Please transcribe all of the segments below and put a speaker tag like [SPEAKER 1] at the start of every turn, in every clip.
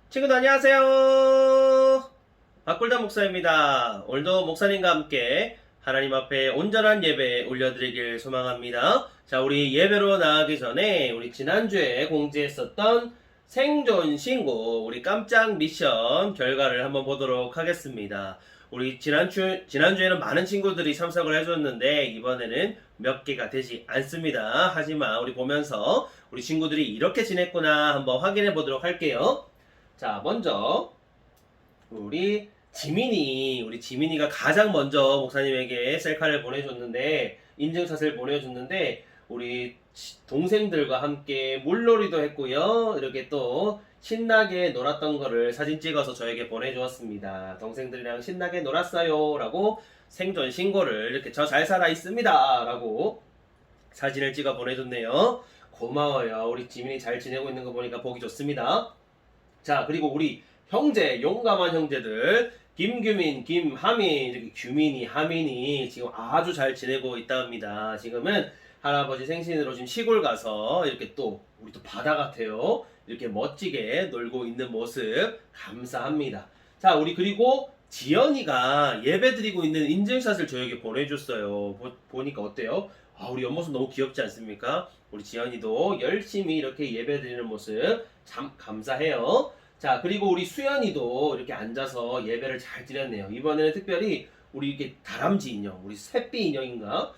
[SPEAKER 1] 친구들 안녕하세요. 박굴단 목사입니다. 오늘도 목사님과 함께 하나님 앞에 온전한 예배 올려드리길 소망합니다. 자, 우리 예배로 나가기 전에 우리 지난주에 공지했었던 생존 신고 우리 깜짝 미션 결과를 한번 보도록 하겠습니다. 우리 지난주에는 많은 친구들이 참석을 해줬는데 이번에는 몇 개가 되지 않습니다. 하지만 우리 보면서 우리 친구들이 이렇게 지냈구나 한번 확인해 보도록 할게요. 자, 먼저 우리 지민이가 가장 먼저 목사님에게 셀카를 보내줬는데, 인증샷을 보내줬는데, 우리 동생들과 함께 물놀이도 했고요. 이렇게 또 신나게 놀았던 거를 사진 찍어서 저에게 보내주었습니다. 동생들이랑 신나게 놀았어요 라고 생존 신고를 이렇게 저 잘 살아 있습니다 라고 사진을 찍어 보내줬네요. 고마워요. 우리 지민이 잘 지내고 있는 거 보니까 보기 좋습니다. 자, 그리고 우리 형제, 용감한 형제들 김규민, 김하민, 이렇게 규민이, 하민이 지금 아주 잘 지내고 있답니다. 지금은 할아버지 생신으로 지금 시골 가서 이렇게 또 우리 또 바다 같아요. 이렇게 멋지게 놀고 있는 모습 감사합니다. 자, 우리 그리고 지연이가 예배 드리고 있는 인증샷을 저에게 보내줬어요. 보니까 어때요? 아, 우리 옆모습 너무 귀엽지 않습니까? 우리 지연이도 열심히 이렇게 예배 드리는 모습 참 감사해요. 자, 그리고 우리 수연이도 이렇게 앉아서 예배를 잘 드렸네요. 이번에는 특별히 우리 이렇게 다람쥐 인형, 우리 샛비 인형인가?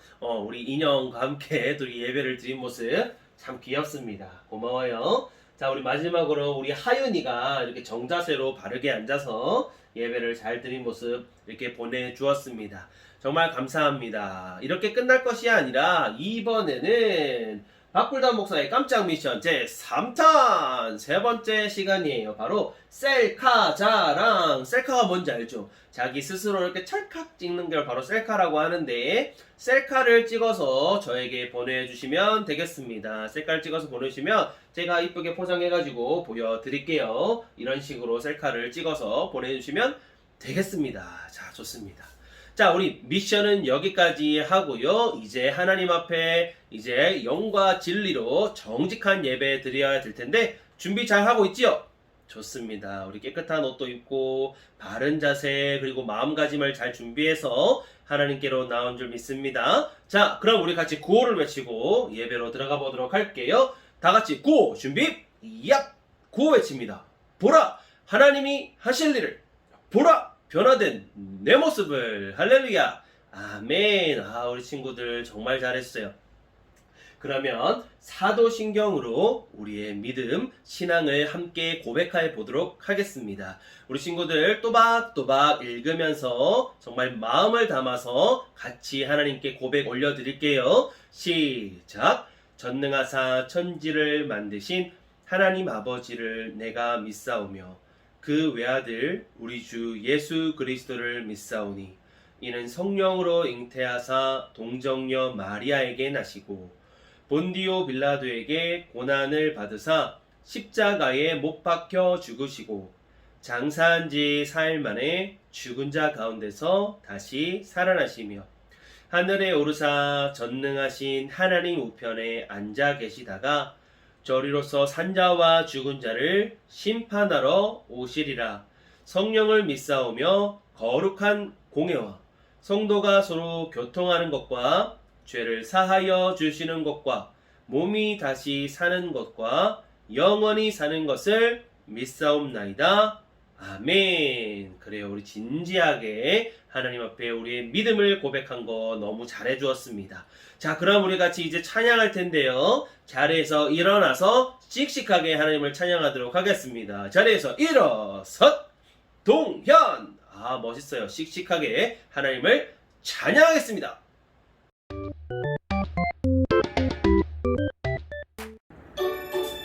[SPEAKER 1] 우리 인형과 함께 또 예배를 드린 모습 참 귀엽습니다. 고마워요. 자, 우리 마지막으로 우리 하윤이가 이렇게 정자세로 바르게 앉아서 예배를 잘 드린 모습 이렇게 보내주었습니다. 정말 감사합니다. 이렇게 끝날 것이 아니라 이번에는 박굴단 목사의 깜짝 미션 제3탄 세 번째 시간이에요. 바로 셀카 자랑. 셀카가 뭔지 알죠? 자기 스스로 이렇게 찰칵 찍는 걸 바로 셀카라고 하는데, 셀카를 찍어서 저에게 보내주시면 되겠습니다. 셀카를 찍어서 보내주시면 제가 이쁘게 포장해가지고 보여드릴게요. 이런 식으로 셀카를 찍어서 보내주시면 되겠습니다. 자, 좋습니다. 자, 우리 미션은 여기까지 하고요. 이제 하나님 앞에 이제 영과 진리로 정직한 예배 드려야 될 텐데 준비 잘 하고 있지요? 좋습니다. 우리 깨끗한 옷도 입고 바른 자세 그리고 마음가짐을 잘 준비해서 하나님께로 나온 줄 믿습니다. 자, 그럼 우리 같이 구호를 외치고 예배로 들어가 보도록 할게요. 다 같이 구호 준비 얍! 구호 외칩니다. 보라! 하나님이 하실 일을 보라! 변화된 내 모습을 할렐루야 아멘. 우리 친구들 정말 잘했어요. 그러면 사도신경으로 우리의 믿음, 신앙을 함께 고백해 보도록 하겠습니다. 우리 친구들 또박또박 읽으면서 정말 마음을 담아서 같이 하나님께 고백 올려드릴게요. 시작. 전능하사 천지를 만드신 하나님 아버지를 내가 믿사오며 그 외아들 우리 주 예수 그리스도를 믿사오니 이는 성령으로 잉태하사 동정녀 마리아에게 나시고 본디오 빌라도에게 고난을 받으사 십자가에 못 박혀 죽으시고 장사한 지 4일 만에 죽은 자 가운데서 다시 살아나시며 하늘에 오르사 전능하신 하나님 우편에 앉아 계시다가 저리로서 산자와 죽은 자를 심판하러 오시리라. 성령을 믿사오며 거룩한 공예와 성도가 서로 교통하는 것과 죄를 사하여 주시는 것과 몸이 다시 사는 것과 영원히 사는 것을 믿사옵나이다. 아멘. 그래요. 우리 진지하게 하나님 앞에 우리의 믿음을 고백한 거 너무 잘해 주었습니다. 자, 그럼 우리 같이 이제 찬양할 텐데요. 자리에서 일어나서 씩씩하게 하나님을 찬양하도록 하겠습니다. 자리에서 일어서 동현. 멋있어요. 씩씩하게 하나님을 찬양하겠습니다.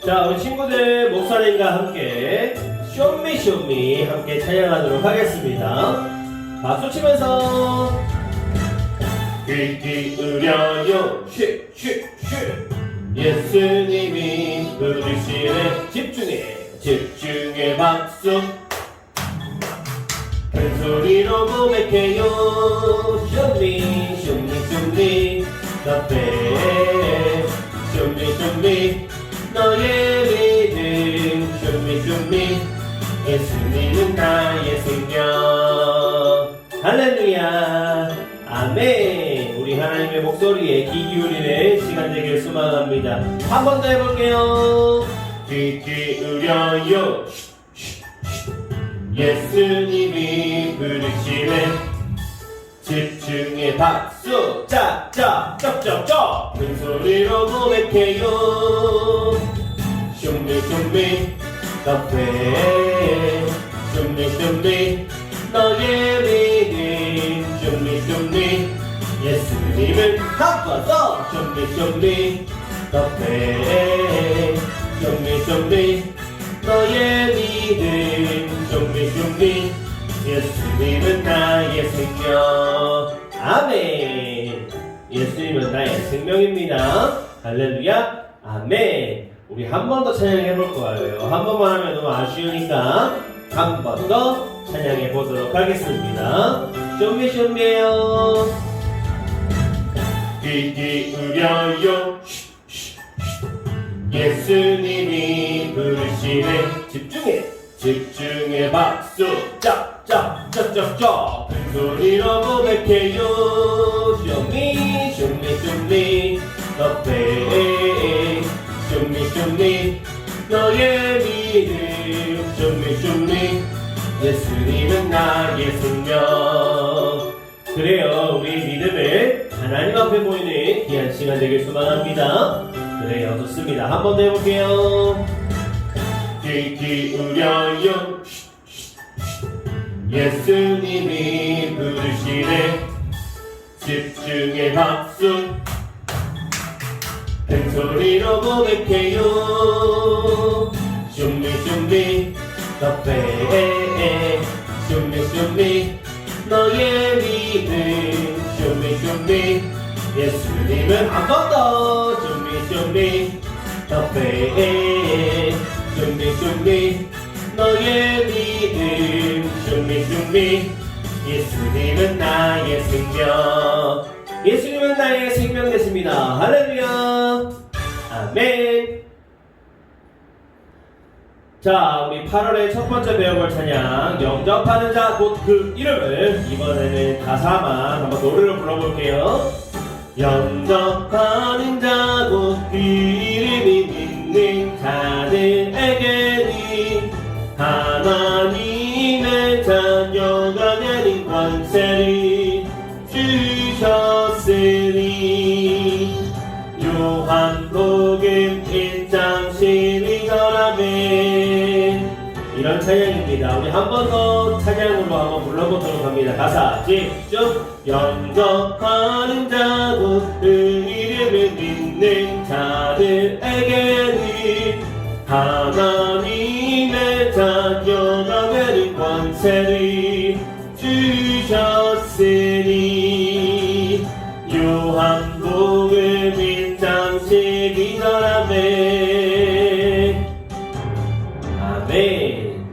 [SPEAKER 1] 자, 우리 친구들 목사님과 함께 쇼미 함께 찬양하도록 하겠습니다. 박수 치면서 귀 기울여요 쉿 예수님이 부르시네 집중해 박수 큰 소리로 고백해요 쇼미 the best show me 너의 믿음 show me 예수님은 나의 생명. 할렐루야. 아멘. 우리 하나님의 목소리에 귀 기울이는 시간 되길 소망합니다. 한 번 더 해볼게요. 귀 기울여요. 예수님이 부르시네. 집중해 박수 짝짝 쩍쩍쩍 큰 소리로 고백해요. Show me the way. Show me 너의 믿음. Show me 예수님을 한 번 더. Show me the way. Show me 너의 믿음. Show me 예수님은 나의 생명. 아멘. 예수님은 나의 생명입니다. 할렐루야. 아멘. 우리 한 번 더 찬양해 볼 거예요. 한 번만 하면 너무 아쉬우니까 한 번 더 찬양해 보도록 하겠습니다. 쇼미쇼미에요. 귀 기울여요. 예수님이 부르시네. 집중해 박수 짝짝 짝짝짝 큰 소리로 고백해요. 쇼미 the way. 쇼미 너의 믿음. 쇼미 예수님은 나의 생명. 그래요. 우리 믿음을 하나님 앞에 보이는 귀한 시간 되길 소망합니다. 그래요. 좋습니다. 한 번 더 해볼게요. 귀 기울여요. 예수님이 부르시네. 집중해 박수 큰 소리로 고백해요. 쇼미 the way. 쇼미 너의 믿음. 쇼미 예수님은 한 번 더. 쇼미 the way. 쇼미 너의 믿음. 쇼미 예수님은 나의 생명. 예수님은 나의 생명 되십니다. 할렐루야. 아멘. 자, 우리 8월의 첫 번째 배워볼 찬양 영접하는 자 곧 그 이름을 이번에는 가사만 한번 노래로 불러볼게요. 영접하는 자 곧 그 이름이 믿는 자들에게는 하나님의 자녀가 되는 권세를 주셨으니. 요한복음 1장 12절아멘. 이런 찬양입니다. 우리 한 번 더 찬양으로 한번 불러보도록 합니다. 가사 집중. 영접하는 자 곧 그 이름을 믿는 자들에게는 하나님의 자녀가 되는 권세를 주셨으니. 요한복음 1장 12절 아멘. 아멘.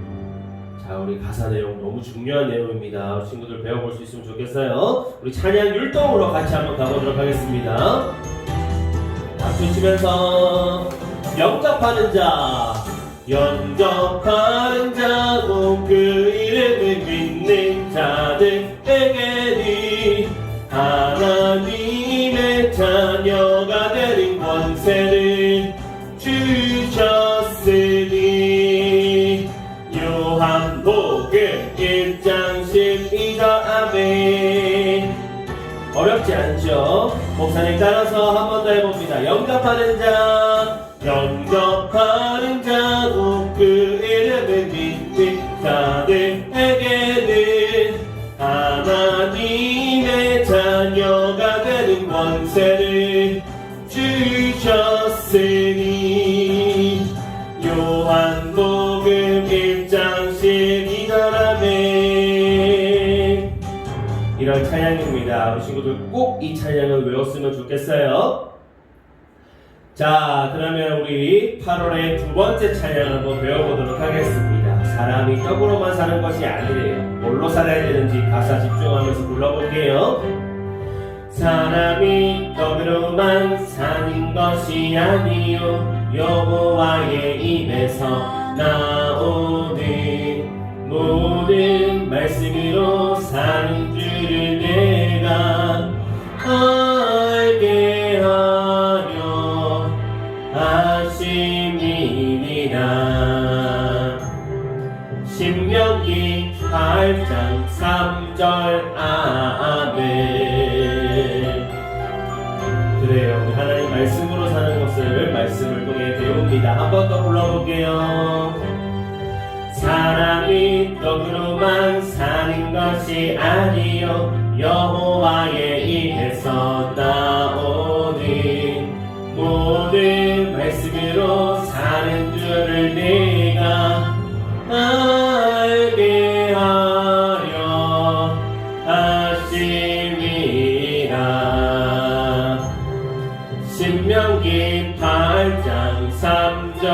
[SPEAKER 1] 자, 우리 가사 내용 너무 중요한 내용입니다. 친구들 배워볼 수 있으면 좋겠어요. 우리 찬양 율동으로 같이 한번 가보도록 하겠습니다. 박수 치면서 영접하는 자 곧 그 이름을 믿는 자들에게는 하나님의 자녀가 되는 권세를 주셨으니. 요한복음 1장 12절 아멘. 어렵지 않죠? 목사님 따라서 한 번 더 해봅니다. 영접하는 자 곧 그 이름을 믿는 자들에게는 하나님의 자녀가 되는 권세를 주셨으니. 요한복음 1장 12절 아멘. 이런 찬양입니다. 우리 친구들 꼭 이 찬양을 외웠으면 좋겠어요. 자, 그러면 우리 8월의 두 번째 찬양 한번 배워보도록 하겠습니다. 사람이 떡으로만 사는 것이 아니래요. 뭘로 살아야 되는지 가사 집중하면서 불러볼게요. 사람이 떡으로만 사는 것이 아니요 여호와의 입에서 나오는 신명기 8장 3절 아멘. 그래요. 우리 하나님 말씀으로 사는 것을 말씀을 통해 배웁니다. 한 번 더 불러볼게요. 사람이 떡으로만 사는 것이 아니요 여호와의 입에서 나오니 모든 말씀으로 사는 줄을 내가 알게 하려 하심이라. 신명기 8장 3절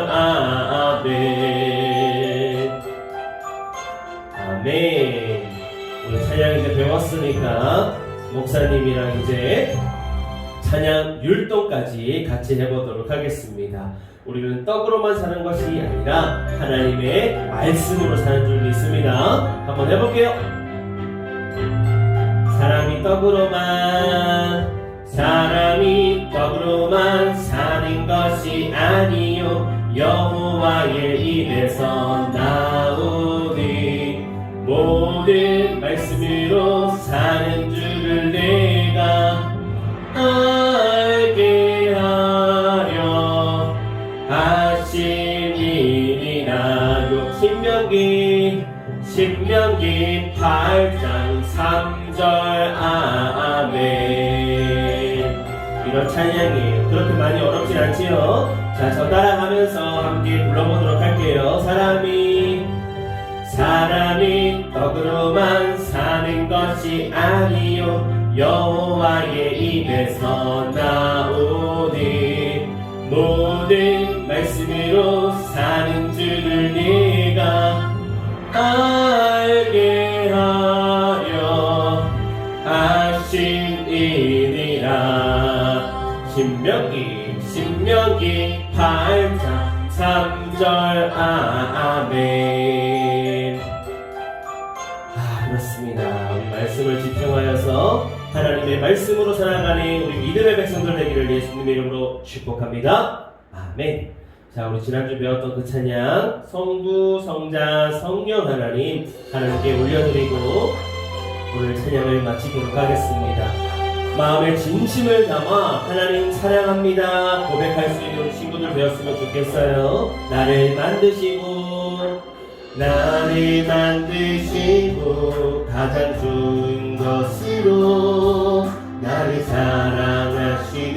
[SPEAKER 1] 아멘. 아멘. 오늘 찬양 이제 배웠으니까 목사님이랑 이제 찬양 율동까지 같이 해보도록 하겠습니다. 우리는 떡으로만 사는 것이 아니라 하나님의 말씀으로 사는 줄 믿습니다. 한번 해볼게요. 사람이 떡으로만 사는 것이 아니요 여호와의 입에서 나오니 모든 말씀으로 사는 줄을 내가 알게 하려 하심이니라. 신명기 8장 3절 아멘. 이런 찬양이에요. 그렇게 많이 어렵진 않지요. 자, 저 따라가면서 함께 불러보도록 할게요. 사람이 떡으로만 사는 것이 아니요 여호와의 입에서 나오니 모든 말씀으로 사는 줄을 내가 알게 하려 하심이니라. 신명기 8장 3절 아멘. 그렇습니다. 우리 말씀을 집중하여서 하나님의 말씀으로 살아가는 우리 믿음의 백성들 되기를 예수님의 이름으로 축복합니다. 아멘. 자, 우리 지난주 배웠던 그 찬양 성부, 성자, 성령 하나님께 올려드리고 오늘 찬양을 마치도록 하겠습니다. 마음의 진심을 담아 하나님 사랑합니다 고백할 수 있는 친구들 되었으면 좋겠어요. 나를 만드시고 가장 좋은 것으로 나를 사랑하시는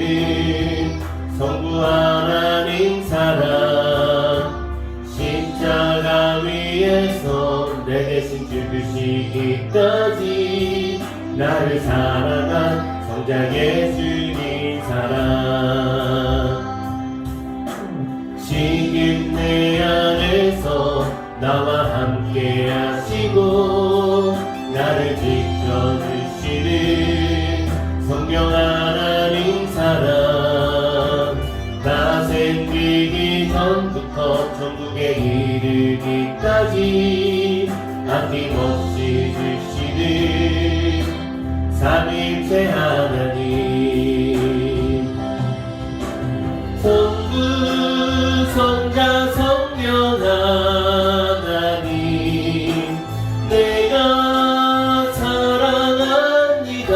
[SPEAKER 1] 성부 하나님 사랑 십자가 위에서 내 대신 죽으시기까지 나를 사랑한 성자 예수님 사랑 지금 내 안에서 나와 함께 하시고 나를 지켜주시는 성령 하나님 사랑 나 생기기 전부터 천국에 이르기까지 아낌없이 주시는 삼위일체 하나님 성부 성자 성령 하나님 내가 사랑합니다.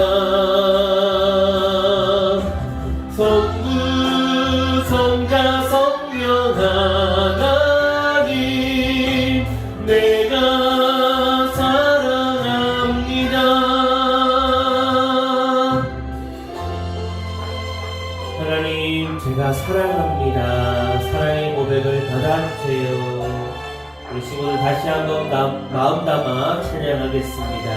[SPEAKER 1] 성부 성자 성령 하나님 내가 사랑합니다. 하나님 제가 사랑합니다. 사랑의 고백을 받아주세요. 우리 친구들 다시 한번 마음 담아 찬양하겠습니다.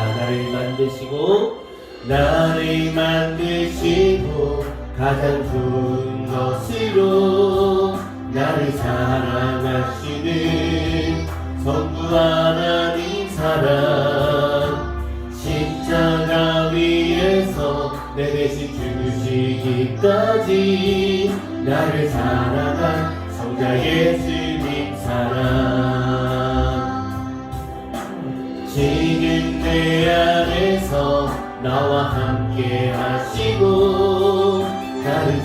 [SPEAKER 1] 나를 만드시고 가장 좋은 것으로 나를 사랑하시는 성부 하나님 사랑 십자가 위에서 내 대신 죽으시기까지 나를 사랑한 성자 예수님 사랑 지금 내 안에서 나와 함께 하시고 나를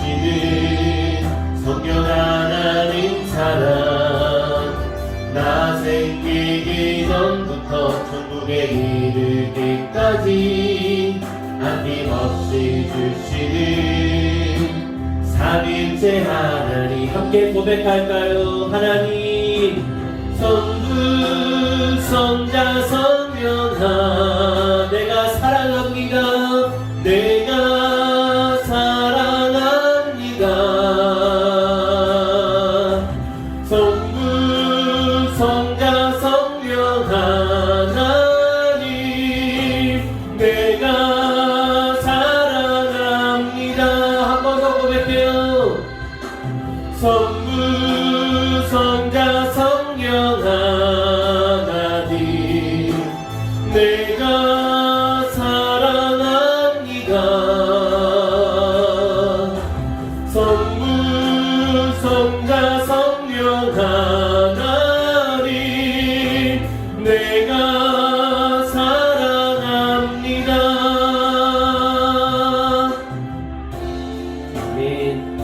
[SPEAKER 1] 지켜주시는 성령 하나님 때까지 아낌없이 주시는 삼일째 하나님 함께 고백할까요? 하나님 성부 성자 성령아 내가 사랑합니다. 내가 사랑합니다. 성부 성자 성령 하나님 내가 사랑합니다. 한 번 더 고백해요. 성부 성자 성령 하나님 내가 사랑합니다. 성부 성자 성령 하나님 내가 사랑합니다. 아멘.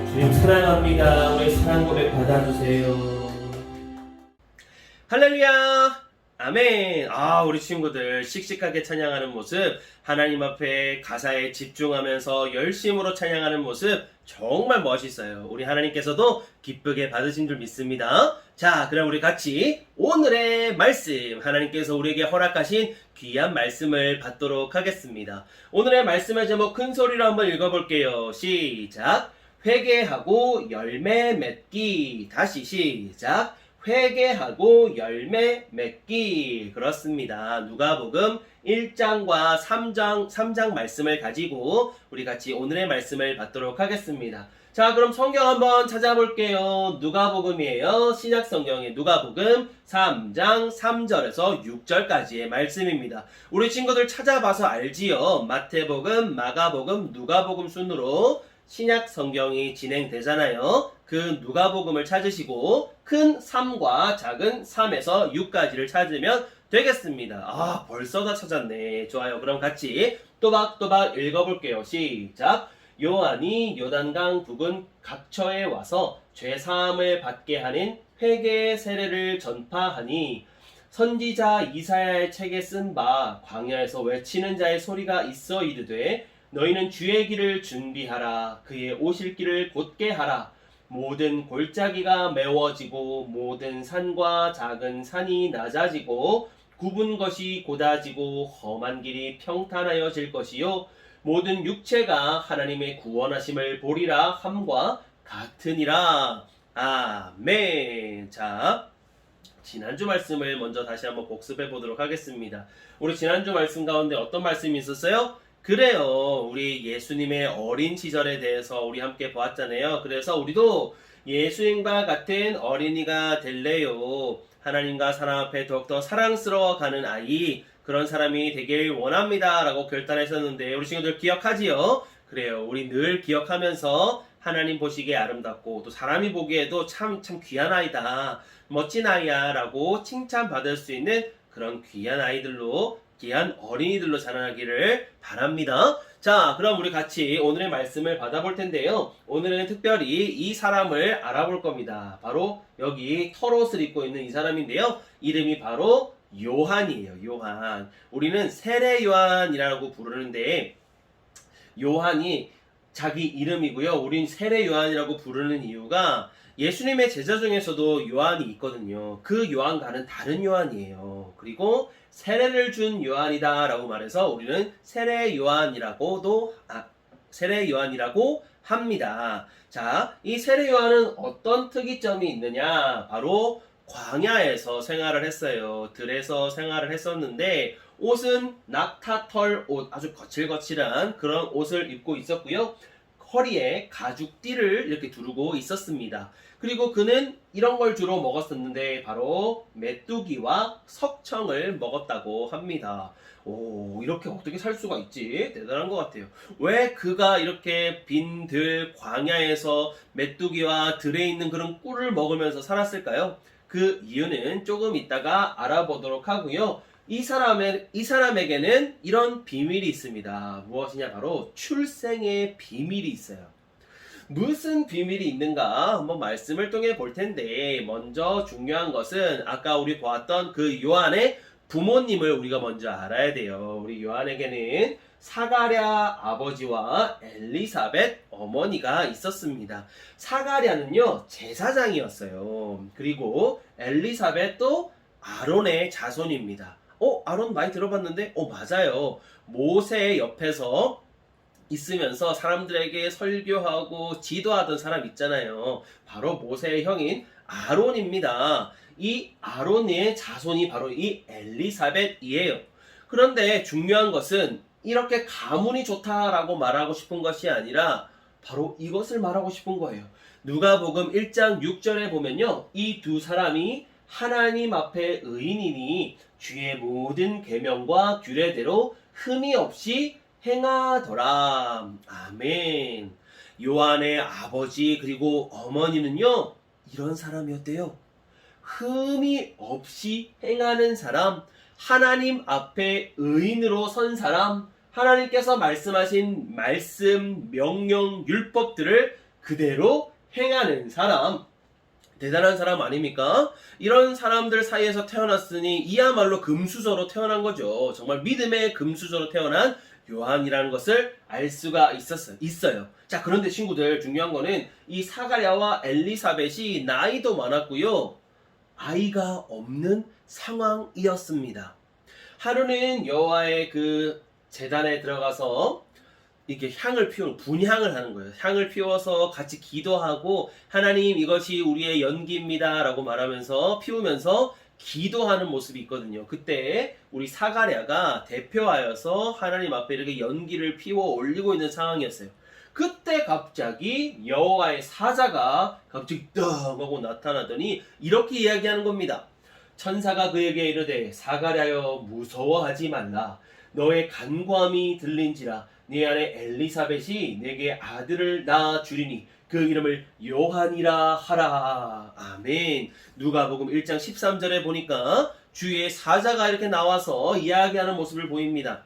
[SPEAKER 1] 주님 사랑합니다. 우리 사랑 고백 받아주세요. 할렐루야. 아멘. 우리 친구들 씩씩하게 찬양하는 모습, 하나님 앞에 가사에 집중하면서 열심으로 찬양하는 모습 정말 멋있어요. 우리 하나님께서도 기쁘게 받으신 줄 믿습니다. 자, 그럼 우리 같이 오늘의 말씀, 하나님께서 우리에게 허락하신 귀한 말씀을 받도록 하겠습니다. 오늘의 말씀의 제목 큰 소리로 한번 읽어볼게요. 시작. 회개하고 열매 맺기. 다시 시작. 회개하고 열매 맺기. 그렇습니다. 누가복음 1장과 3장 말씀을 가지고 우리 같이 오늘의 말씀을 받도록 하겠습니다. 자, 그럼 성경 한번 찾아볼게요. 누가복음이에요. 신약 성경의 누가복음 3장 3절에서 6절까지의 말씀입니다. 우리 친구들 찾아봐서 알지요. 마태복음, 마가복음, 누가복음 순으로 신약 성경이 진행되잖아요. 그 누가복음을 찾으시고 큰 3과 작은 3에서 6까지를 찾으면 되겠습니다. 벌써 다 찾았네. 좋아요. 그럼 같이 또박또박 읽어볼게요. 시작. 요한이 요단강 부근 각처에 와서 죄사함을 받게 하는 회개의 세례를 전파하니 선지자 이사야의 책에 쓴 바 광야에서 외치는 자의 소리가 있어 이르되 너희는 주의 길을 준비하라. 그의 오실 길을 곧게 하라. 모든 골짜기가 메워지고 모든 산과 작은 산이 낮아지고 굽은 것이 곧아지고 험한 길이 평탄하여질 것이요 모든 육체가 하나님의 구원하심을 보리라 함과 같으니라. 아멘. 자, 지난주 말씀을 먼저 다시 한번 복습해 보도록 하겠습니다. 우리 지난주 말씀 가운데 어떤 말씀이 있었어요? 그래요. 우리 예수님의 어린 시절에 대해서 우리 함께 보았잖아요. 그래서 우리도 예수님과 같은 어린이가 될래요. 하나님과 사람 앞에 더욱더 사랑스러워가는 아이, 그런 사람이 되길 원합니다. 라고 결단했었는데 우리 친구들 기억하지요? 그래요. 우리 늘 기억하면서 하나님 보시기에 아름답고 또 사람이 보기에도 참 귀한 아이다. 멋진 아이야. 라고 칭찬받을 수 있는 그런 귀한 아이들로 귀한 어린이들로 자라나기를 바랍니다. 자, 그럼 우리 같이 오늘의 말씀을 받아볼 텐데요. 오늘은 특별히 이 사람을 알아볼 겁니다. 바로 여기 털옷을 입고 있는 이 사람인데요. 이름이 바로 요한이에요. 요한. 우리는 세례 요한이라고 부르는데 요한이 자기 이름이고요. 우린 세례 요한이라고 부르는 이유가 예수님의 제자 중에서도 요한이 있거든요. 그 요한과는 다른 요한이에요. 그리고 세례를 준 요한이다 라고 말해서 우리는 세례 요한이라고 합니다. 자, 이 세례 요한은 어떤 특이점이 있느냐? 바로 광야에서 생활을 했어요. 들에서 생활을 했었는데 옷은 낙타털 옷, 아주 거칠거칠한 그런 옷을 입고 있었고요. 허리에 가죽띠를 이렇게 두르고 있었습니다. 그리고 그는 이런 걸 주로 먹었었는데 바로 메뚜기와 석청을 먹었다고 합니다. 이렇게 어떻게 살 수가 있지? 대단한 것 같아요. 왜 그가 이렇게 빈 들 광야에서 메뚜기와 들에 있는 그런 꿀을 먹으면서 살았을까요? 그 이유는 조금 이따가 알아보도록 하고요. 이 사람에게는 이런 비밀이 있습니다. 무엇이냐? 바로 출생의 비밀이 있어요. 무슨 비밀이 있는가 한번 말씀을 통해 볼 텐데, 먼저 중요한 것은 아까 우리 보았던 그 요한의 부모님을 우리가 먼저 알아야 돼요. 우리 요한에게는 사가랴 아버지와 엘리사벳 어머니가 있었습니다. 사가랴는요 제사장이었어요. 그리고 엘리사벳도 아론의 자손입니다. 아론 많이 들어봤는데? 맞아요. 모세 옆에서 있으면서 사람들에게 설교하고 지도하던 사람 있잖아요. 바로 모세의 형인 아론입니다. 이 아론의 자손이 바로 이 엘리사벳이에요. 그런데 중요한 것은 이렇게 가문이 좋다라고 말하고 싶은 것이 아니라 바로 이것을 말하고 싶은 거예요. 누가복음 1장 6절에 보면요. 이 두 사람이 하나님 앞에 의인이니 주의 모든 계명과 규례대로 흠이 없이 행하더라. 아멘. 요한의 아버지 그리고 어머니는요. 이런 사람이었대요. 흠이 없이 행하는 사람, 하나님 앞에 의인으로 선 사람, 하나님께서 말씀하신 말씀, 명령, 율법들을 그대로 행하는 사람. 대단한 사람 아닙니까? 이런 사람들 사이에서 태어났으니 이야말로 금수저로 태어난 거죠. 정말 믿음의 금수저로 태어난 요한이라는 것을 알 수가 있어요. 자, 그런데 친구들 중요한 거는 이 사가랴와 엘리사벳이 나이도 많았고요. 아이가 없는 상황이었습니다. 하루는 여호와의 그 제단에 들어가서 이렇게 분향을 하는 거예요. 향을 피워서 같이 기도하고 하나님 이것이 우리의 연기입니다 라고 말하면서 피우면서 기도하는 모습이 있거든요. 그때 우리 사가랴가 대표하여서 하나님 앞에 이렇게 연기를 피워 올리고 있는 상황이었어요. 그때 갑자기 여호와의 사자가 갑자기 떡 하고 나타나더니 이렇게 이야기하는 겁니다. 천사가 그에게 이르되 사가랴여 무서워하지 말라. 너의 간구함이 들린지라 네 아내 엘리사벳이 내게 아들을 낳아 주리니 그 이름을 요한이라 하라. 아멘. 누가복음 1장 13절에 보니까 주의 사자가 이렇게 나와서 이야기하는 모습을 보입니다.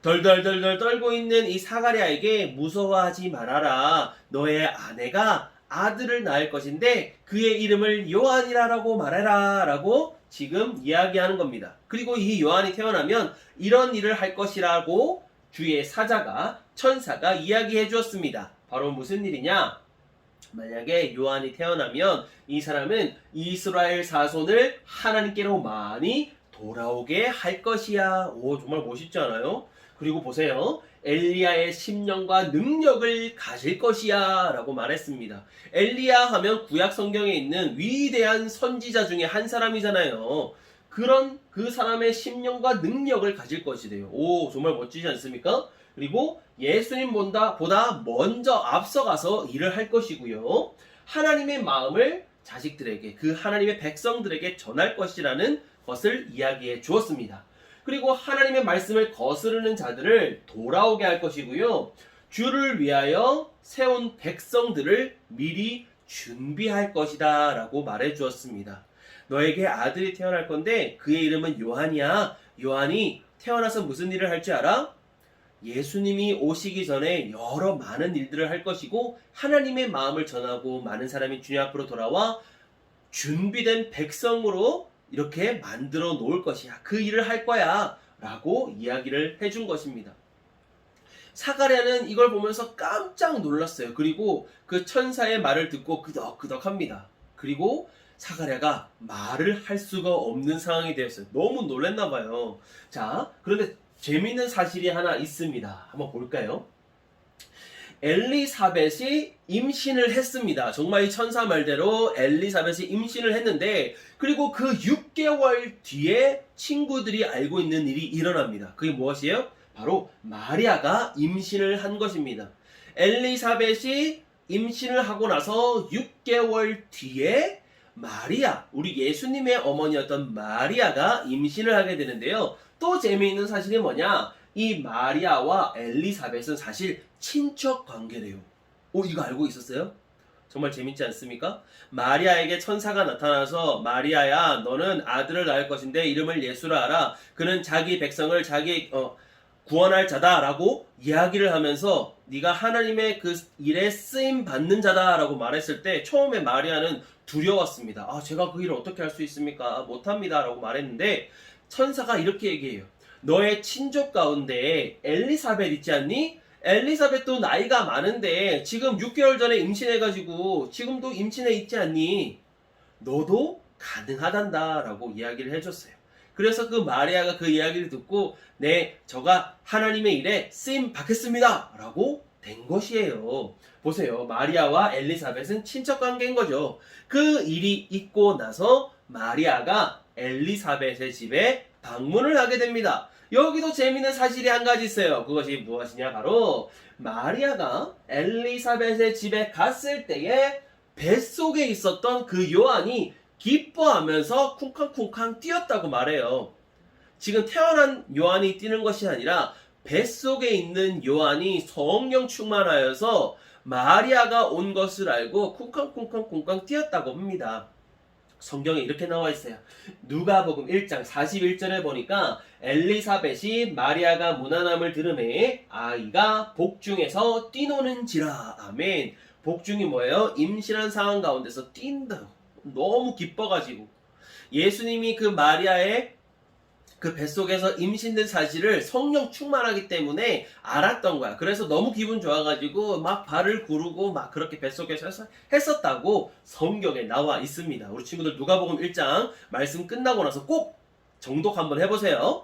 [SPEAKER 1] 덜덜덜덜 떨고 있는 이 사가랴에게 무서워하지 말아라. 너의 아내가 아들을 낳을 것인데 그의 이름을 요한이라고 말해라 라고 지금 이야기하는 겁니다. 그리고 이 요한이 태어나면 이런 일을 할 것이라고 주의 사자가 천사가 이야기해 주었습니다. 바로 무슨 일이냐? 만약에 요한이 태어나면 이 사람은 이스라엘 자손을 하나님께로 많이 돌아오게 할 것이야. 정말 멋있지 않아요? 그리고 보세요. 엘리야의 심령과 능력을 가질 것이야 라고 말했습니다. 엘리야 하면 구약 성경에 있는 위대한 선지자 중에 한 사람이잖아요. 그런 그 사람의 심령과 능력을 가질 것이래요. 정말 멋지지 않습니까? 그리고 예수님보다 먼저 앞서가서 일을 할 것이고요. 하나님의 마음을 자식들에게, 그 하나님의 백성들에게 전할 것이라는 것을 이야기해 주었습니다. 그리고 하나님의 말씀을 거스르는 자들을 돌아오게 할 것이고요. 주를 위하여 세운 백성들을 미리 준비할 것이다 라고 말해 주었습니다. 너에게 아들이 태어날 건데 그의 이름은 요한이야. 요한이 태어나서 무슨 일을 할 줄 알아? 예수님이 오시기 전에 여러 많은 일들을 할 것이고 하나님의 마음을 전하고 많은 사람이 주님 앞으로 돌아와 준비된 백성으로 이렇게 만들어 놓을 것이야. 그 일을 할 거야 라고 이야기를 해준 것입니다. 사가랴는 이걸 보면서 깜짝 놀랐어요. 그리고 그 천사의 말을 듣고 끄덕끄덕합니다. 그리고 사가랴가 말을 할 수가 없는 상황이 되었어요. 너무 놀랬나 봐요. 자, 그런데 재미있는 사실이 하나 있습니다. 한번 볼까요? 엘리사벳이 임신을 했습니다. 정말 이 천사 말대로 엘리사벳이 임신을 했는데 그리고 그 6개월 뒤에 친구들이 알고 있는 일이 일어납니다. 그게 무엇이에요? 바로 마리아가 임신을 한 것입니다. 엘리사벳이 임신을 하고 나서 6개월 뒤에 마리아, 우리 예수님의 어머니였던 마리아가 임신을 하게 되는데요. 또 재미있는 사실이 뭐냐? 이 마리아와 엘리사벳은 사실 친척 관계래요. 이거 알고 있었어요? 정말 재밌지 않습니까? 마리아에게 천사가 나타나서 마리아야 너는 아들을 낳을 것인데 이름을 예수라 하라. 그는 자기 백성을 자기 구원할 자다라고 이야기를 하면서 네가 하나님의 그 일에 쓰임 받는 자다라고 말했을 때 처음에 마리아는 두려웠습니다. 아, 제가 그 일을 어떻게 할 수 있습니까? 못합니다라고 말했는데 천사가 이렇게 얘기해요. 너의 친족 가운데 엘리사벳 있지 않니? 엘리사벳도 나이가 많은데 지금 6개월 전에 임신해가지고 지금도 임신해 있지 않니? 너도 가능하단다라고 이야기를 해줬어요. 그래서 그 마리아가 그 이야기를 듣고 네, 저가 하나님의 일에 쓰임 받겠습니다 라고 된 것이에요. 보세요. 마리아와 엘리사벳은 친척 관계인 거죠. 그 일이 있고 나서 마리아가 엘리사벳의 집에 방문을 하게 됩니다. 여기도 재미있는 사실이 한 가지 있어요. 그것이 무엇이냐? 바로 마리아가 엘리사벳의 집에 갔을 때에 뱃속에 있었던 그 요한이 기뻐하면서 쿵쾅쿵쾅 뛰었다고 말해요. 지금 태어난 요한이 뛰는 것이 아니라 뱃속에 있는 요한이 성령 충만하여서 마리아가 온 것을 알고 쿵쾅쿵쾅쿵쾅 뛰었다고 합니다. 성경에 이렇게 나와 있어요. 누가복음 1장 41절에 보니까 엘리사벳이 마리아가 무난함을 들으매 아이가 복중에서 뛰노는지라. 아멘. 복중이 뭐예요? 임신한 상황 가운데서 뛴다. 너무 기뻐가지고 예수님이 그 마리아의 그 뱃속에서 임신된 사실을 성령 충만하기 때문에 알았던 거야. 그래서 너무 기분 좋아가지고 막 발을 구르고 막 그렇게 뱃속에서 했었다고 성경에 나와 있습니다. 우리 친구들 누가복음 1장 말씀 끝나고 나서 꼭 정독 한번 해보세요.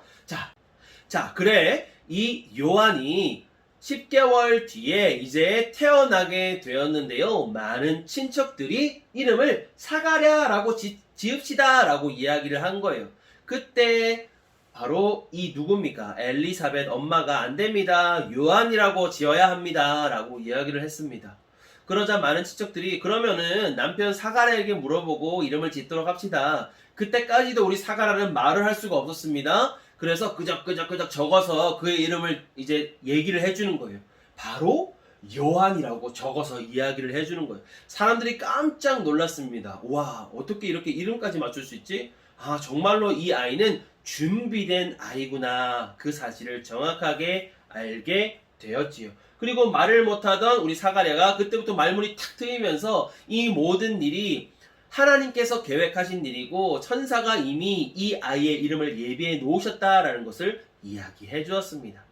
[SPEAKER 1] 자, 그래 이 요한이 10개월 뒤에 이제 태어나게 되었는데요. 많은 친척들이 이름을 사가랴라고 지읍시다라고 이야기를 한 거예요. 그때 바로 이 누굽니까? 엘리사벳 엄마가 안 됩니다. 요한이라고 지어야 합니다. 라고 이야기를 했습니다. 그러자 많은 친척들이 그러면은 남편 사가랴에게 물어보고 이름을 짓도록 합시다. 그때까지도 우리 사가랴는 말을 할 수가 없었습니다. 그래서 끄적끄적 적어서 그의 이름을 이제 얘기를 해주는 거예요. 바로 요한이라고 적어서 이야기를 해주는 거예요. 사람들이 깜짝 놀랐습니다. 와, 어떻게 이렇게 이름까지 맞출 수 있지? 아, 정말로 이 아이는 준비된 아이구나. 그 사실을 정확하게 알게 되었지요. 그리고 말을 못하던 우리 사가랴가 그때부터 말문이 탁 트이면서 이 모든 일이 하나님께서 계획하신 일이고 천사가 이미 이 아이의 이름을 예비해 놓으셨다라는 것을 이야기해 주었습니다.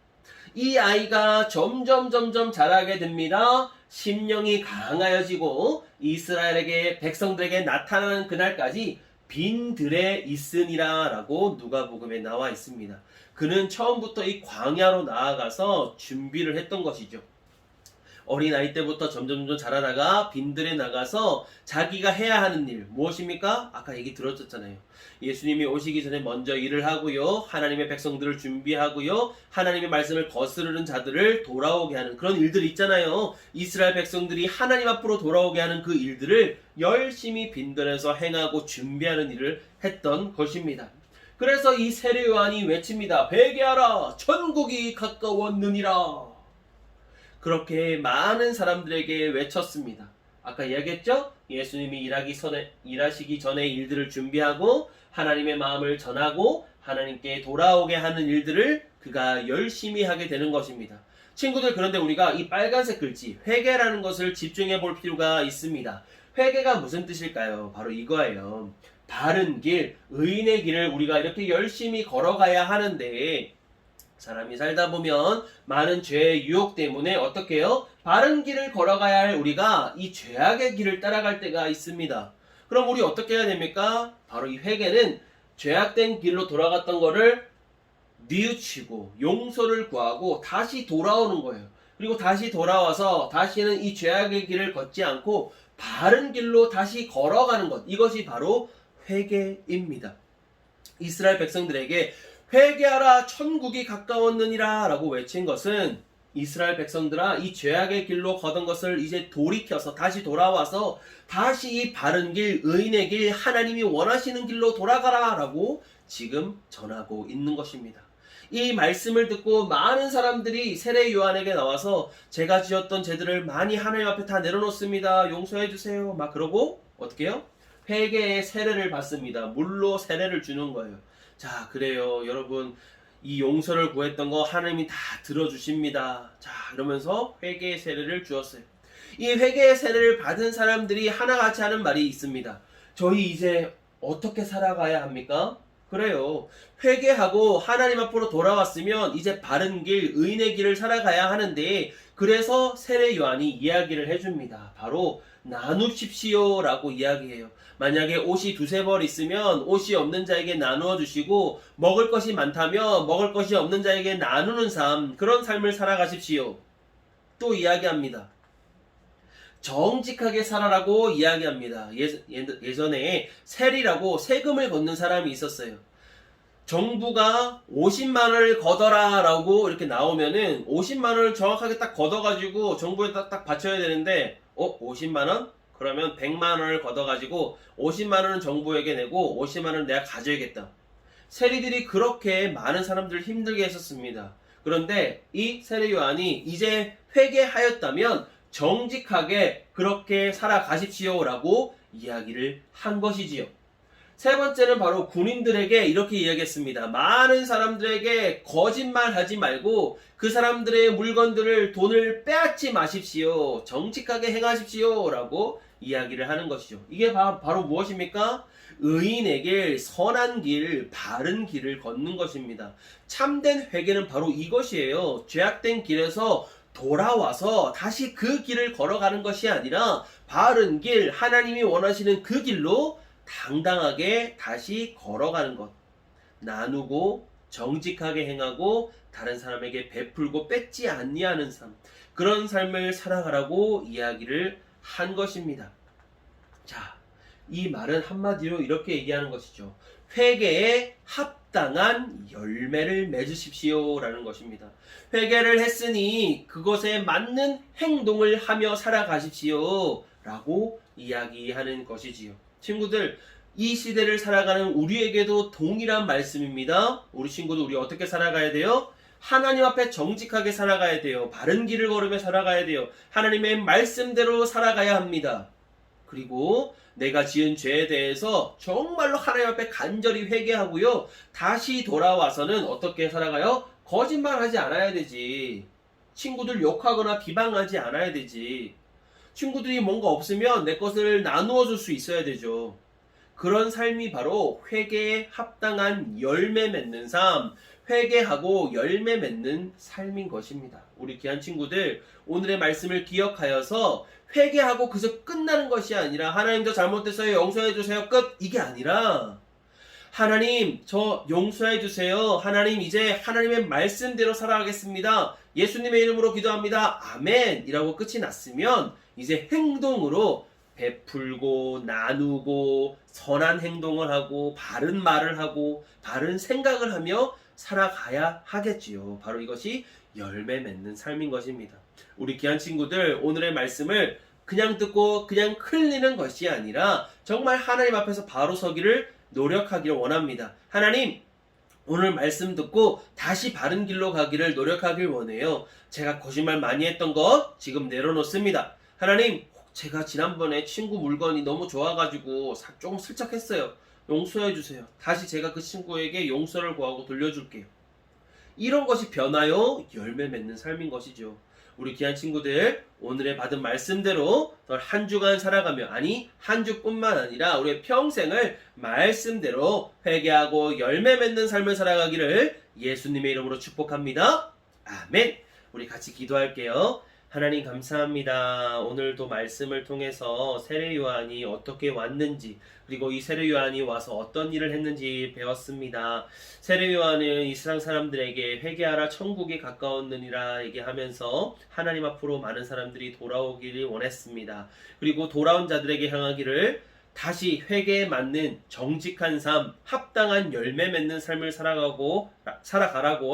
[SPEAKER 1] 이 아이가 점점 자라게 됩니다. 심령이 강하여지고 이스라엘에게 백성들에게 나타나는 그날까지 빈들에 있으니라 라고 누가복음에 나와 있습니다. 그는 처음부터 이 광야로 나아가서 준비를 했던 것이죠. 어린아이 때부터 점점 자라다가 빈들에 나가서 자기가 해야 하는 일 무엇입니까? 아까 얘기 들었었잖아요. 예수님이 오시기 전에 먼저 일을 하고요. 하나님의 백성들을 준비하고요. 하나님의 말씀을 거스르는 자들을 돌아오게 하는 그런 일들이 있잖아요. 이스라엘 백성들이 하나님 앞으로 돌아오게 하는 그 일들을 열심히 빈들에서 행하고 준비하는 일을 했던 것입니다. 그래서 이 세례 요한이 외칩니다. 회개하라! 천국이 가까웠느니라. 그렇게 많은 사람들에게 외쳤습니다. 아까 이야기했죠? 예수님이 일하시기 전에 일들을 준비하고 하나님의 마음을 전하고 하나님께 돌아오게 하는 일들을 그가 열심히 하게 되는 것입니다. 친구들, 그런데 우리가 이 빨간색 글씨 회개라는 것을 집중해 볼 필요가 있습니다. 회개가 무슨 뜻일까요? 바로 이거예요. 바른 길, 의인의 길을 우리가 이렇게 열심히 걸어가야 하는데 사람이 살다 보면 많은 죄의 유혹 때문에 어떻게 해요? 바른 길을 걸어가야 할 우리가 이 죄악의 길을 따라갈 때가 있습니다. 그럼 우리 어떻게 해야 됩니까? 바로 이 회개는 죄악된 길로 돌아갔던 거를 뉘우치고 용서를 구하고 다시 돌아오는 거예요. 그리고 다시 돌아와서 다시는 이 죄악의 길을 걷지 않고 바른 길로 다시 걸어가는 것. 이것이 바로 회개입니다. 이스라엘 백성들에게 회개하라 천국이 가까웠느니라 라고 외친 것은 이스라엘 백성들아 이 죄악의 길로 걷은 것을 이제 돌이켜서 다시 돌아와서 다시 이 바른 길, 의인의 길, 하나님이 원하시는 길로 돌아가라 라고 지금 전하고 있는 것입니다. 이 말씀을 듣고 많은 사람들이 세례 요한에게 나와서 제가 지었던 죄들을 많이 하나님 앞에 다 내려놓습니다. 용서해 주세요. 막 그러고 어떻게 해요? 회개의 세례를 받습니다. 물로 세례를 주는 거예요. 자, 그래요. 여러분, 이 용서를 구했던 거 하나님이 다 들어주십니다. 자, 이러면서 회개의 세례를 주었어요. 이 회개의 세례를 받은 사람들이 하나같이 하는 말이 있습니다. 저희 이제 어떻게 살아가야 합니까? 그래요. 회개하고 하나님 앞으로 돌아왔으면 이제 바른 길, 의인의 길을 살아가야 하는데, 그래서 세례 요한이 이야기를 해줍니다. 바로 나누십시오 라고 이야기해요. 만약에 옷이 두세 벌 있으면 옷이 없는 자에게 나누어 주시고, 먹을 것이 많다면 먹을 것이 없는 자에게 나누는 삶, 그런 삶을 살아가십시오. 또 이야기합니다. 정직하게 살아라고 이야기합니다. 예전에 세리라고 세금을 걷는 사람이 있었어요. 정부가 50만 원을 걷어라 라고 이렇게 나오면은 50만 원을 정확하게 딱 걷어가지고 정부에 딱 바쳐야 되는데, 50만 원? 그러면 100만 원을 걷어가지고 50만 원은 정부에게 내고 50만 원은 내가 가져야겠다. 세리들이 그렇게 많은 사람들을 힘들게 했었습니다. 그런데 이 세례 요한이 이제 회개하였다면 정직하게 그렇게 살아가십시오 라고 이야기를 한 것이지요. 세 번째는 바로 군인들에게 이렇게 이야기했습니다. 많은 사람들에게 거짓말하지 말고 그 사람들의 물건들을, 돈을 빼앗지 마십시오. 정직하게 행하십시오 라고 이야기를 하는 것이죠. 이게 바로 무엇입니까? 의인의 길, 선한 길, 바른 길을 걷는 것입니다. 참된 회개는 바로 이것이에요. 죄악된 길에서 돌아와서 다시 그 길을 걸어가는 것이 아니라 바른 길, 하나님이 원하시는 그 길로 당당하게 다시 걸어가는 것. 나누고 정직하게 행하고 다른 사람에게 베풀고 뺏지 아니하는 삶. 그런 삶을 살아가라고 이야기를 한 것입니다. 자, 이 말은 한마디로 이렇게 얘기하는 것이죠. 회개에 합당한 열매를 맺으십시오 라는 것입니다. 회개를 했으니 그것에 맞는 행동을 하며 살아가십시오 라고 이야기하는 것이지요. 친구들, 이 시대를 살아가는 우리에게도 동일한 말씀입니다. 우리 친구들, 우리 어떻게 살아가야 돼요? 하나님 앞에 정직하게 살아가야 돼요. 바른 길을 걸으며 살아가야 돼요. 하나님의 말씀대로 살아가야 합니다. 그리고 내가 지은 죄에 대해서 정말로 하나님 앞에 간절히 회개하고요. 다시 돌아와서는 어떻게 살아가요? 거짓말하지 않아야 되지. 친구들 욕하거나 비방하지 않아야 되지. 친구들이 뭔가 없으면 내 것을 나누어 줄 수 있어야 되죠. 그런 삶이 바로 회개에 합당한 열매 맺는 삶, 회개하고 열매 맺는 삶인 것입니다. 우리 귀한 친구들, 오늘의 말씀을 기억하여서 회개하고 그저 끝나는 것이 아니라 하나님 저 잘못했어요, 용서해 주세요, 끝. 이게 아니라 하나님 저 용서해 주세요, 하나님 이제 하나님의 말씀대로 살아가겠습니다, 예수님의 이름으로 기도합니다, 아멘 이라고 끝이 났으면 이제 행동으로 베풀고 나누고 선한 행동을 하고 바른 말을 하고 바른 생각을 하며 살아가야 하겠지요. 바로 이것이 열매 맺는 삶인 것입니다. 우리 귀한 친구들, 오늘의 말씀을 그냥 듣고 그냥 흘리는 것이 아니라 정말 하나님 앞에서 바로 서기를 노력하기를 원합니다. 하나님, 오늘 말씀 듣고 다시 바른 길로 가기를 노력하길 원해요. 제가 거짓말 많이 했던 것 지금 내려놓습니다. 하나님, 제가 지난번에 친구 물건이 너무 좋아가지고 조금 슬쩍했어요. 용서해 주세요. 다시 제가 그 친구에게 용서를 구하고 돌려줄게요. 이런 것이 변하여 열매 맺는 삶인 것이죠. 우리 귀한 친구들, 오늘의 받은 말씀대로 한 주간 살아가며, 아니 한 주뿐만 아니라 우리의 평생을 말씀대로 회개하고 열매 맺는 삶을 살아가기를 예수님의 이름으로 축복합니다. 아멘. 우리 같이 기도할게요. 하나님 감사합니다. 오늘도 말씀을 통해서 세례 요한이 어떻게 왔는지, 그리고 이 세례 요한이 와서 어떤 일을 했는지 배웠습니다. 세례 요한은 이 세상 사람들에게 회개하라 천국이 가까웠느니라 얘기하면서 하나님 앞으로 많은 사람들이 돌아오기를 원했습니다. 그리고 돌아온 자들에게 향하기를 다시 회개에 맞는 정직한 삶, 합당한 열매 맺는 삶을 살아가라고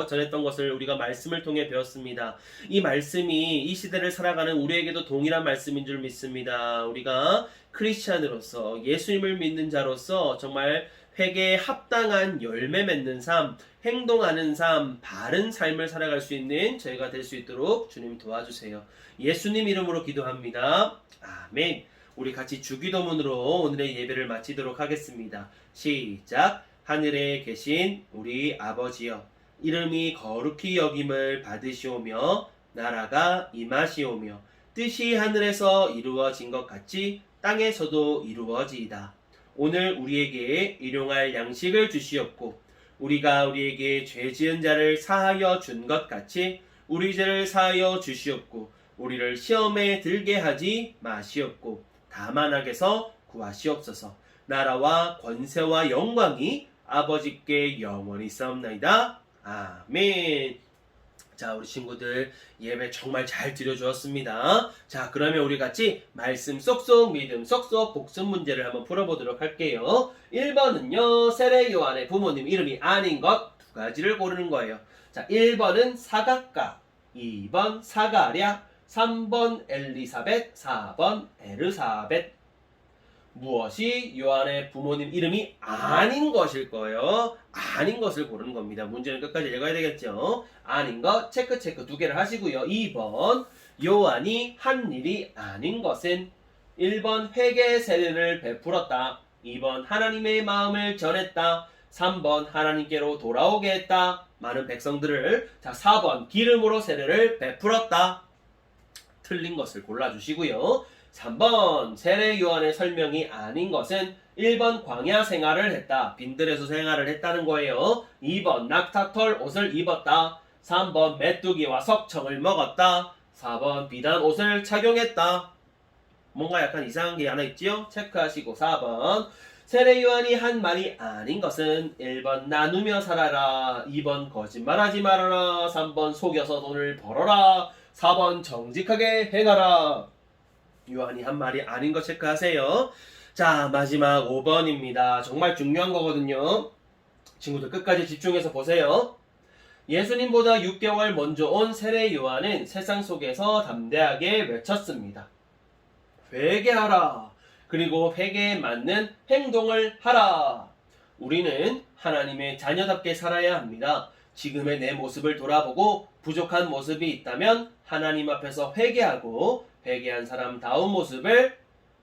[SPEAKER 1] 전했던 것을 우리가 말씀을 통해 배웠습니다. 이 말씀이 이 시대를 살아가는 우리에게도 동일한 말씀인 줄 믿습니다. 우리가 크리스찬으로서, 예수님을 믿는 자로서 정말 회개에 합당한 열매 맺는 삶, 행동하는 삶, 바른 삶을 살아갈 수 있는 저희가 될 수 있도록 주님 도와주세요. 예수님 이름으로 기도합니다. 아멘. 우리 같이 주기도문으로 오늘의 예배를 마치도록 하겠습니다. 시작. 하늘에 계신 우리 아버지여, 이름이 거룩히 여김을 받으시오며 나라가 임하시오며 뜻이 하늘에서 이루어진 것 같이 땅에서도 이루어지이다. 오늘 우리에게 일용할 양식을 주시옵고 우리가 우리에게 죄 지은 자를 사하여 준 것 같이 우리 죄를 사하여 주시옵고 우리를 시험에 들게 하지 마시옵고 다만 악에서 구하시옵소서. 나라와 권세와 영광이 아버지께 영원히 있사옵나이다. 아멘. 자, 우리 친구들 예배 정말 잘 드려주었습니다. 자, 그러면 우리 같이 말씀 쏙쏙 믿음 쏙쏙 복습 문제를 한번 풀어보도록 할게요. 1번은요 세례 요한의 부모님 이름이 아닌 것 두 가지를 고르는 거예요. 자, 1번은 사각가, 2번 사가랴, 3번 엘리사벳, 4번 에르사벳. 무엇이 요한의 부모님 이름이 아닌 것일 거예요. 아닌 것을 고르는 겁니다. 문제는 끝까지 읽어야 되겠죠. 아닌 것 체크 두 개를 하시고요. 2번 요한이 한 일이 아닌 것은 1번 회개 세례를 베풀었다. 2번 하나님의 마음을 전했다. 3번 하나님께로 돌아오게 했다. 많은 백성들을. 자, 4번 기름으로 세례를 베풀었다. 틀린 것을 골라주시고요. 3번 세례 요한의 설명이 아닌 것은 1번 광야 생활을 했다. 빈들에서 생활을 했다는 거예요. 2번 낙타털 옷을 입었다. 3번 메뚜기와 석청을 먹었다. 4번 비단 옷을 착용했다. 뭔가 약간 이상한 게 하나 있지요? 체크하시고 4번 세례 요한이 한 말이 아닌 것은 1번 나누며 살아라. 2번 거짓말하지 말아라. 3번 속여서 돈을 벌어라. 4번 정직하게 행하라. 요한이 한 말이 아닌 거 체크하세요. 자, 마지막 5번입니다. 정말 중요한 거거든요. 친구들 끝까지 집중해서 보세요. 예수님보다 6개월 먼저 온 세례 요한은 세상 속에서 담대하게 외쳤습니다. 회개하라. 그리고 회개에 맞는 행동을 하라. 우리는 하나님의 자녀답게 살아야 합니다. 지금의 내 모습을 돌아보고 부족한 모습이 있다면 하나님 앞에서 회개하고 회개한 사람다운 모습을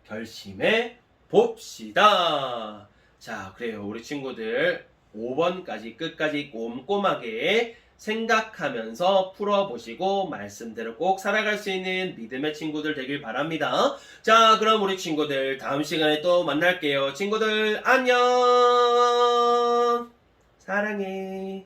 [SPEAKER 1] 결심해 봅시다. 자, 그래요. 우리 친구들 5번까지 끝까지 꼼꼼하게 생각하면서 풀어보시고 말씀대로 꼭 살아갈 수 있는 믿음의 친구들 되길 바랍니다. 자, 그럼 우리 친구들 다음 시간에 또 만날게요. 친구들 안녕. 사랑해.